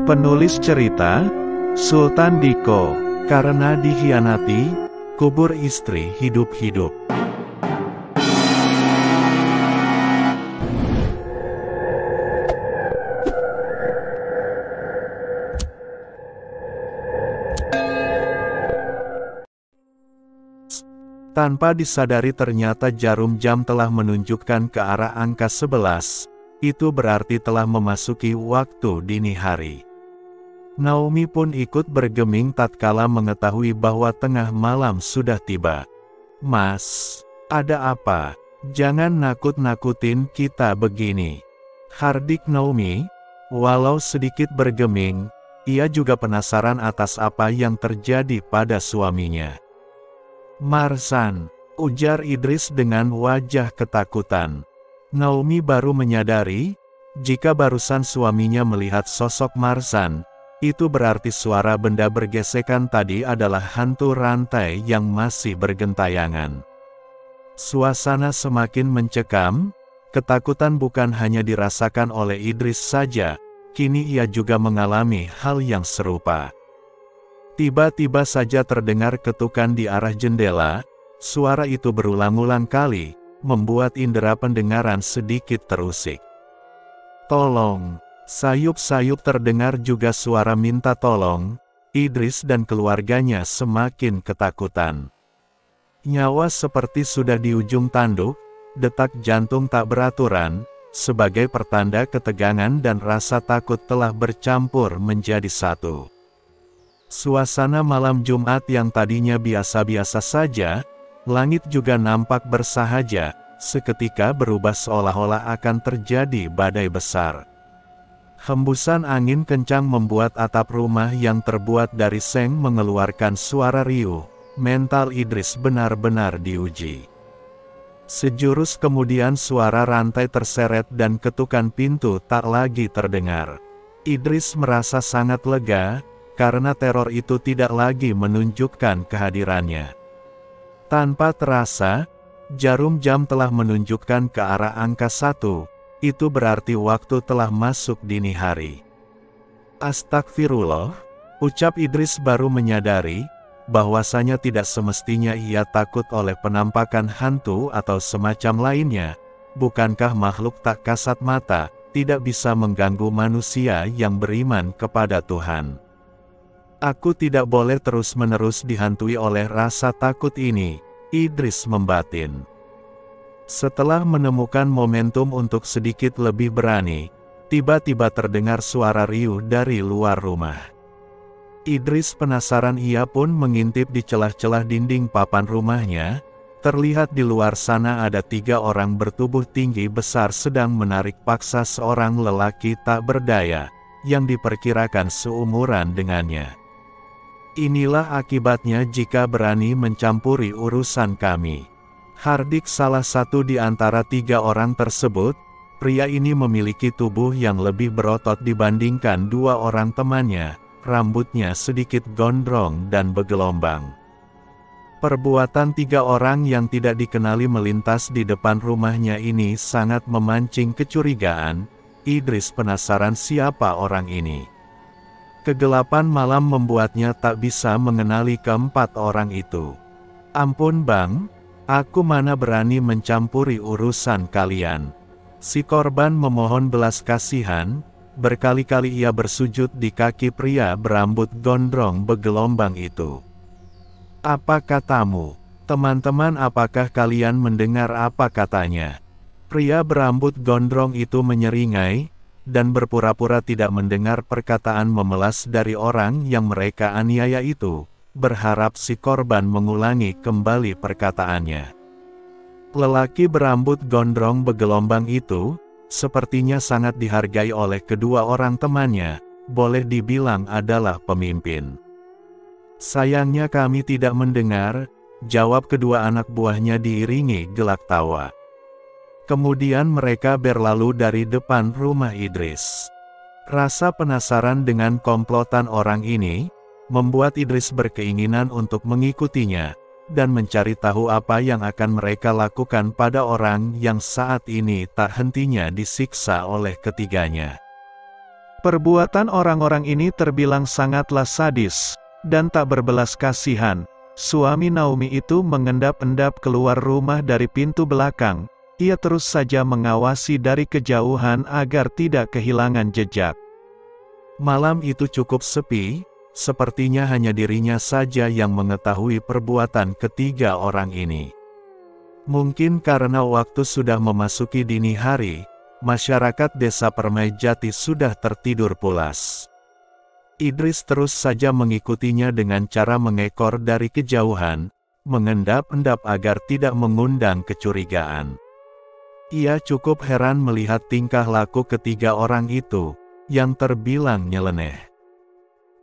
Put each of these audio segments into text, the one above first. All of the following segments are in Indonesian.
Penulis cerita, Sultan Diko, karena dikhianati, kubur istri hidup-hidup. Tanpa disadari ternyata jarum jam telah menunjukkan ke arah angka 11, itu berarti telah memasuki waktu dini hari. Naomi pun ikut bergeming tatkala mengetahui bahwa tengah malam sudah tiba. "Mas, ada apa? Jangan nakut-nakutin kita begini," hardik Naomi. Walau sedikit bergeming, ia juga penasaran atas apa yang terjadi pada suaminya. "Marsan," ujar Idris dengan wajah ketakutan. Naomi baru menyadari, jika barusan suaminya melihat sosok Marsan, itu berarti suara benda bergesekan tadi adalah hantu rantai yang masih bergentayangan. Suasana semakin mencekam, ketakutan bukan hanya dirasakan oleh Idris saja, kini ia juga mengalami hal yang serupa. Tiba-tiba saja terdengar ketukan di arah jendela, suara itu berulang-ulang kali, membuat indera pendengaran sedikit terusik. "Tolong!" Sayup-sayup terdengar juga suara minta tolong. Idris dan keluarganya semakin ketakutan. Nyawa seperti sudah di ujung tanduk, detak jantung tak beraturan, sebagai pertanda ketegangan dan rasa takut telah bercampur menjadi satu. Suasana malam Jumat yang tadinya biasa-biasa saja, langit juga nampak bersahaja, seketika berubah seolah-olah akan terjadi badai besar. Hembusan angin kencang membuat atap rumah yang terbuat dari seng mengeluarkan suara riuh. Mental Idris benar-benar diuji. Sejurus kemudian suara rantai terseret dan ketukan pintu tak lagi terdengar. Idris merasa sangat lega, karena teror itu tidak lagi menunjukkan kehadirannya. Tanpa terasa, jarum jam telah menunjukkan ke arah angka 1, itu berarti waktu telah masuk dini hari. "Astagfirullah," ucap Idris baru menyadari, bahwasanya tidak semestinya ia takut oleh penampakan hantu atau semacam lainnya. Bukankah makhluk tak kasat mata, tidak bisa mengganggu manusia yang beriman kepada Tuhan? "Aku tidak boleh terus-menerus dihantui oleh rasa takut ini," Idris membatin. Setelah menemukan momentum untuk sedikit lebih berani, tiba-tiba terdengar suara riuh dari luar rumah. Idris penasaran, ia pun mengintip di celah-celah dinding papan rumahnya. Terlihat di luar sana ada 3 orang bertubuh tinggi besar sedang menarik paksa seorang lelaki tak berdaya, yang diperkirakan seumuran dengannya. "Inilah akibatnya jika berani mencampuri urusan kami," hardik salah satu di antara 3 orang tersebut. Pria ini memiliki tubuh yang lebih berotot dibandingkan 2 orang temannya, rambutnya sedikit gondrong dan bergelombang. Perbuatan 3 orang yang tidak dikenali melintas di depan rumahnya ini sangat memancing kecurigaan. Idris penasaran siapa orang ini. Kegelapan malam membuatnya tak bisa mengenali keempat orang itu. "Ampun bang, aku mana berani mencampuri urusan kalian." Si korban memohon belas kasihan, berkali-kali ia bersujud di kaki pria berambut gondrong bergelombang itu. "Apa katamu, teman-teman, apakah kalian mendengar apa katanya?" Pria berambut gondrong itu menyeringai, dan berpura-pura tidak mendengar perkataan memelas dari orang yang mereka aniaya itu, berharap si korban mengulangi kembali perkataannya. Lelaki berambut gondrong bergelombang itu, sepertinya sangat dihargai oleh kedua orang temannya, boleh dibilang adalah pemimpin. "Sayangnya kami tidak mendengar," jawab kedua anak buahnya diiringi gelak tawa. Kemudian mereka berlalu dari depan rumah Idris. Rasa penasaran dengan komplotan orang ini, membuat Idris berkeinginan untuk mengikutinya, dan mencari tahu apa yang akan mereka lakukan pada orang yang saat ini tak hentinya disiksa oleh ketiganya. Perbuatan orang-orang ini terbilang sangatlah sadis, dan tak berbelas kasihan. Suami Naomi itu mengendap-endap keluar rumah dari pintu belakang. Ia terus saja mengawasi dari kejauhan agar tidak kehilangan jejak. Malam itu cukup sepi, sepertinya hanya dirinya saja yang mengetahui perbuatan ketiga orang ini. Mungkin karena waktu sudah memasuki dini hari, masyarakat desa Permai Jati sudah tertidur pulas. Idris terus saja mengikutinya dengan cara mengekor dari kejauhan, mengendap-endap agar tidak mengundang kecurigaan. Ia cukup heran melihat tingkah laku ketiga orang itu, yang terbilang nyeleneh.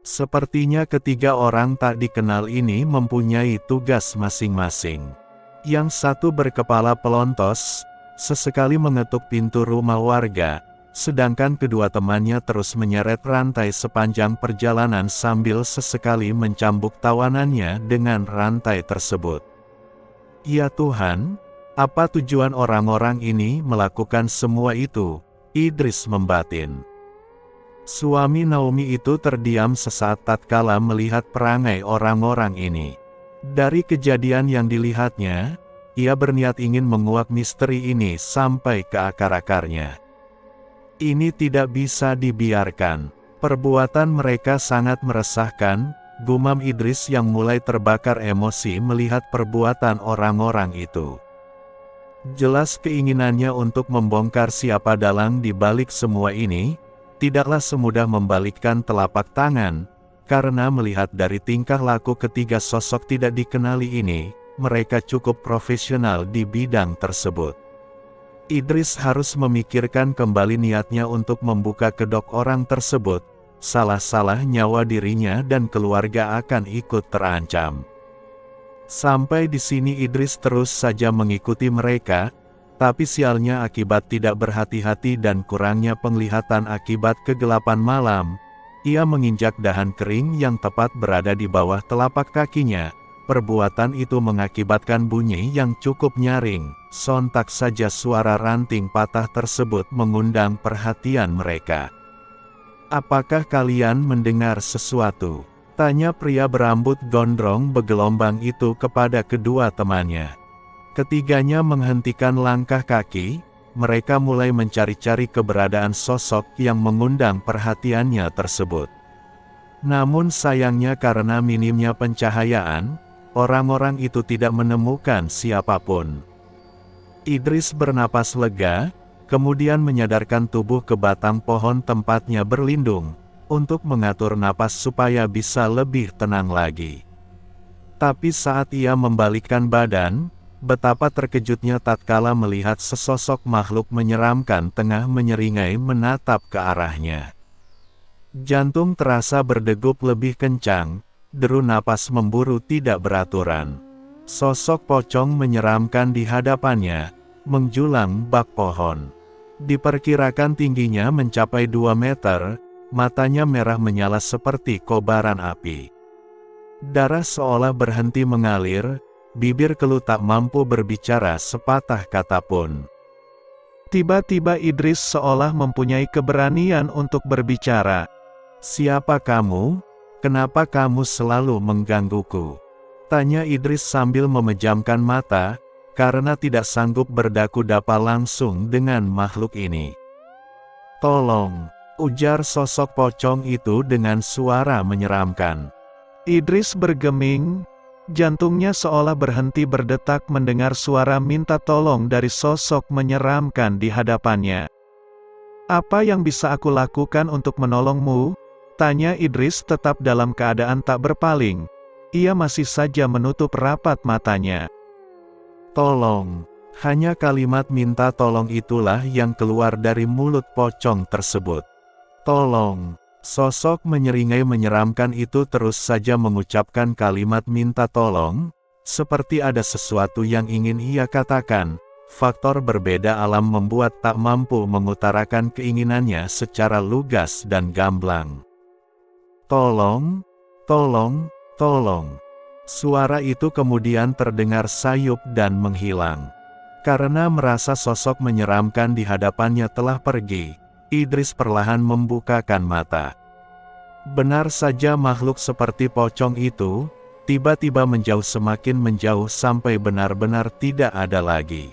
Sepertinya ketiga orang tak dikenal ini mempunyai tugas masing-masing. Yang satu berkepala pelontos, sesekali mengetuk pintu rumah warga, sedangkan kedua temannya terus menyeret rantai sepanjang perjalanan sambil sesekali mencambuk tawanannya dengan rantai tersebut. Ya Tuhan, apa tujuan orang-orang ini melakukan semua itu? Idris membatin. Suami Naomi itu terdiam sesaat tatkala melihat perangai orang-orang ini. Dari kejadian yang dilihatnya, ia berniat ingin menguak misteri ini sampai ke akar-akarnya. Ini tidak bisa dibiarkan. Perbuatan mereka sangat meresahkan, gumam Idris yang mulai terbakar emosi melihat perbuatan orang-orang itu. Jelas keinginannya untuk membongkar siapa dalang di balik semua ini, tidaklah semudah membalikkan telapak tangan, karena melihat dari tingkah laku ketiga sosok tidak dikenali ini, mereka cukup profesional di bidang tersebut. Idris harus memikirkan kembali niatnya untuk membuka kedok orang tersebut, salah-salah nyawa dirinya dan keluarga akan ikut terancam. Sampai di sini Idris terus saja mengikuti mereka, tapi sialnya akibat tidak berhati-hati dan kurangnya penglihatan akibat kegelapan malam, ia menginjak dahan kering yang tepat berada di bawah telapak kakinya. Perbuatan itu mengakibatkan bunyi yang cukup nyaring. Sontak saja suara ranting patah tersebut mengundang perhatian mereka. "Apakah kalian mendengar sesuatu?" tanya pria berambut gondrong bergelombang itu kepada kedua temannya. Ketiganya menghentikan langkah kaki, mereka mulai mencari-cari keberadaan sosok yang mengundang perhatiannya tersebut. Namun sayangnya karena minimnya pencahayaan, orang-orang itu tidak menemukan siapapun. Idris bernapas lega, kemudian menyadarkan tubuh ke batang pohon tempatnya berlindung, untuk mengatur napas supaya bisa lebih tenang lagi. Tapi saat ia membalikkan badan, betapa terkejutnya tatkala melihat sesosok makhluk menyeramkan tengah menyeringai menatap ke arahnya. Jantung terasa berdegup lebih kencang, deru napas memburu tidak beraturan. Sosok pocong menyeramkan di hadapannya, menjulang bak pohon. Diperkirakan tingginya mencapai 2 meter, matanya merah menyala seperti kobaran api. Darah seolah berhenti mengalir, bibir keluh tak mampu berbicara sepatah kata pun. Tiba-tiba Idris seolah mempunyai keberanian untuk berbicara. "Siapa kamu? Kenapa kamu selalu menggangguku?" tanya Idris sambil memejamkan mata, karena tidak sanggup berdaku-dapa langsung dengan makhluk ini. "Tolong," ujar sosok pocong itu dengan suara menyeramkan. Idris bergeming, jantungnya seolah berhenti berdetak mendengar suara minta tolong dari sosok menyeramkan di hadapannya. "Apa yang bisa aku lakukan untuk menolongmu?" tanya Idris tetap dalam keadaan tak berpaling. Ia masih saja menutup rapat matanya. "Tolong." Hanya kalimat minta tolong itulah yang keluar dari mulut pocong tersebut. "Tolong." Sosok menyeringai menyeramkan itu terus saja mengucapkan kalimat minta tolong, seperti ada sesuatu yang ingin ia katakan. Faktor berbeda alam membuat tak mampu mengutarakan keinginannya secara lugas dan gamblang. "Tolong, tolong, tolong." Suara itu kemudian terdengar sayup dan menghilang. Karena merasa sosok menyeramkan di hadapannya telah pergi, Idris perlahan membukakan mata. Benar saja makhluk seperti pocong itu, tiba-tiba menjauh semakin menjauh sampai benar-benar tidak ada lagi.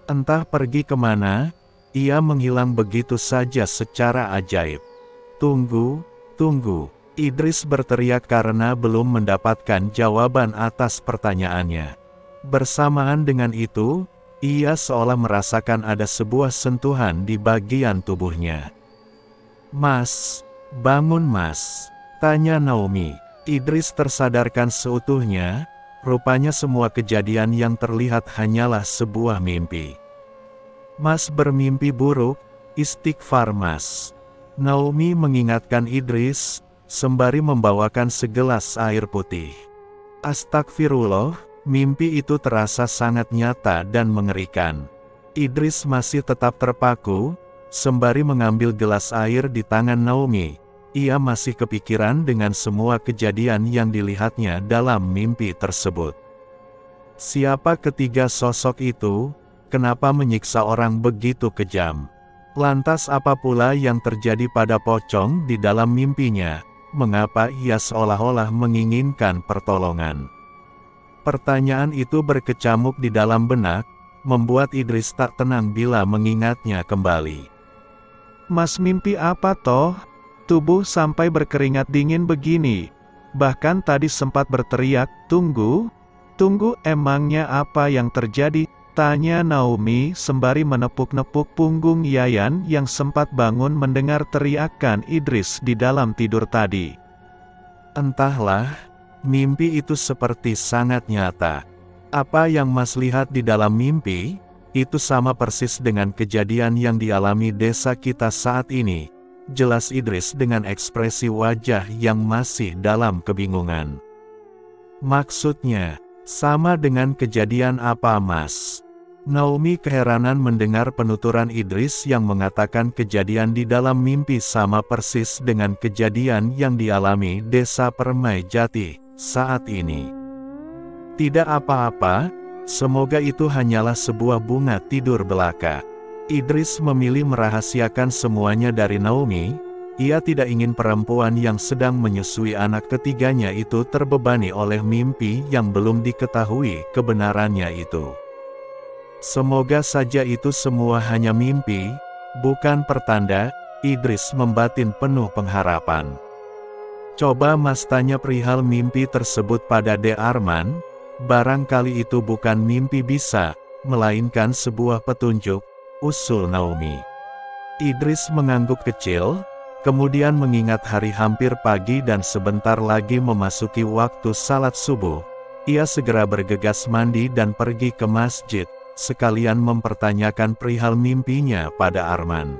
Entah pergi kemana, ia menghilang begitu saja secara ajaib. Tunggu, tunggu, Idris berteriak karena belum mendapatkan jawaban atas pertanyaannya. Bersamaan dengan itu, ia seolah merasakan ada sebuah sentuhan di bagian tubuhnya. "Mas, bangun mas," tanya Naomi. Idris tersadarkan seutuhnya, rupanya semua kejadian yang terlihat hanyalah sebuah mimpi. "Mas bermimpi buruk, istighfar mas." Naomi mengingatkan Idris, sembari membawakan segelas air putih. "Astagfirullah, mimpi itu terasa sangat nyata dan mengerikan." Idris masih tetap terpaku, sembari mengambil gelas air di tangan Naomi. Ia masih kepikiran dengan semua kejadian yang dilihatnya dalam mimpi tersebut. Siapa ketiga sosok itu? Kenapa menyiksa orang begitu kejam? Lantas apa pula yang terjadi pada pocong di dalam mimpinya? Mengapa ia seolah-olah menginginkan pertolongan? Pertanyaan itu berkecamuk di dalam benak, membuat Idris tak tenang bila mengingatnya kembali. "Mas mimpi apa toh? Tubuh sampai berkeringat dingin begini. Bahkan tadi sempat berteriak, 'Tunggu, tunggu, emangnya apa yang terjadi?' tanya Naomi sembari menepuk-nepuk punggung Yayan yang sempat bangun mendengar teriakan Idris di dalam tidur tadi. "Entahlah, mimpi itu seperti sangat nyata. Apa yang Mas lihat di dalam mimpi, itu sama persis dengan kejadian yang dialami desa kita saat ini," jelas Idris dengan ekspresi wajah yang masih dalam kebingungan. "Maksudnya, sama dengan kejadian apa Mas?" Naomi keheranan mendengar penuturan Idris yang mengatakan kejadian di dalam mimpi sama persis dengan kejadian yang dialami desa Permai Jati saat ini. "Tidak apa-apa, semoga itu hanyalah sebuah bunga tidur belaka." Idris memilih merahasiakan semuanya dari Naomi. Ia tidak ingin perempuan yang sedang menyusui anak ketiganya itu terbebani oleh mimpi yang belum diketahui kebenarannya itu. Semoga saja itu semua hanya mimpi, bukan pertanda. Idris membatin penuh pengharapan. "Coba Mas tanya perihal mimpi tersebut pada De Arman, barangkali itu bukan mimpi bisa, melainkan sebuah petunjuk," usul Naomi. Idris mengangguk kecil, kemudian mengingat hari hampir pagi dan sebentar lagi memasuki waktu salat subuh. Ia segera bergegas mandi dan pergi ke masjid, sekalian mempertanyakan perihal mimpinya pada Arman.